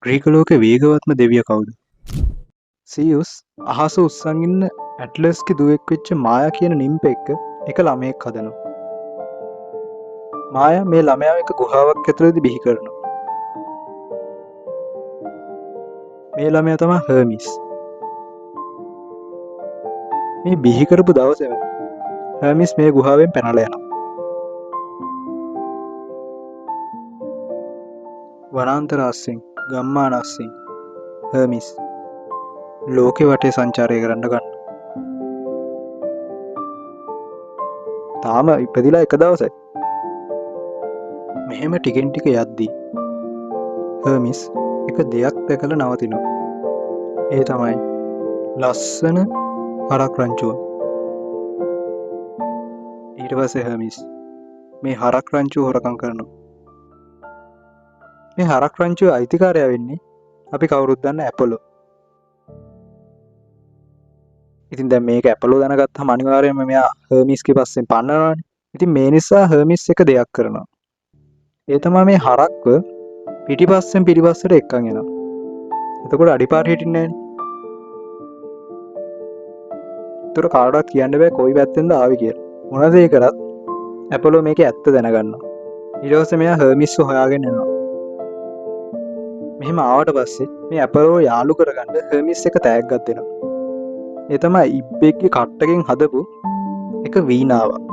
Greek ලෝකේ වේගවත්ම දෙවියා කවුද? සියුස් අහස උස්සන් ඉන්න ඇට්ලස්ගේ දුවෙක් වෙච්ච මායා කියන නිම්පෙක්ක එක ළමයෙක් හදනවා. මායා මේ ළමයාව එක ගුහාවක් ඇතුළතදී බිහි කරනවා. මේ ළමයා තමයි හර්මිස්. මේ බිහි කරපු දවසේම හර්මිස් මේ ගුහාවෙන් පැනලා යනවා. වනාන්තර අස්සෙන් ගම්මාන අස්සෙන් හර්මිස් ලෝකෙ වටේ සංචාරය කරන්න ගන්න. තාම ඉපදිලා එක දවසයි. මෙහෙම ටිකෙන් ටික යද්දී හර්මිස් එක දෙයක් දැකලා නවතිනවා. ඒ තමයි ලස්සන හරක් රංචුව. ඊට පස්සේ හර්මිස් මේ හරක් රංචුව හොරකම් කරනවා. මේ හරක් රංචුවේ අයිතිකාරයා වෙන්නේ අපි කවුරුත් දන්න ඇපොලෝ. ඉතින් දැන් මේක ඇපොලෝ දැනගත්තාම අනිවාර්යයෙන්ම මෙයා හර්මිස්ගේ පස්සෙන් පන්නනවානේ. ඉතින් මේ නිසා හර්මිස් එක දෙයක් කරනවා. ඒ තමයි මේ හරක්ව පිටිපස්සෙන් පිටිපස්සට එක්කන් එනවා. එතකොට අඩිපාර හිටින්නේ නැහනේ. ඒතර කාටවත් කියන්න බෑ කොයි පැත්තෙන්ද ආවේ කියලා. මොනද ඒ කරත් ඇපොලෝ මේකේ ඇත්ත දැනගන්නවා. ඊට පස්සේ මෙයා හර්මිස්ව හොයාගෙන යනවා. මෙහෙම ආවට පස්සේ මේ ඇපොලෝ යාළු කරගන්න හර්මිස් එක තෑග්ගක් දෙනවා. ඒ තමයි ඉබ්බෙක්ගේ කට්ටකින් හදපු එක වීණාවක්.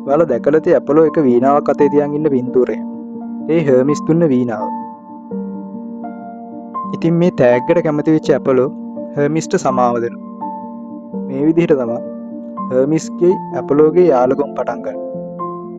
ඔයාලා දැකලා තියෙ ඇපොලෝ එක වීණාවක් අතේ තියන් ඉන්න පින්තූරය. ඒ හර්මිස් දුන්න වීණාව. ඉතින් මේ තෑග්ගට කැමති වෙච්ච ඇපොලෝ හර්මිස්ට සමාව දෙනවා. මේ විදිහට තමයි හර්මිස්ගේ ඇපොලෝගේ යාළුකම් පටන් ගන්නේ.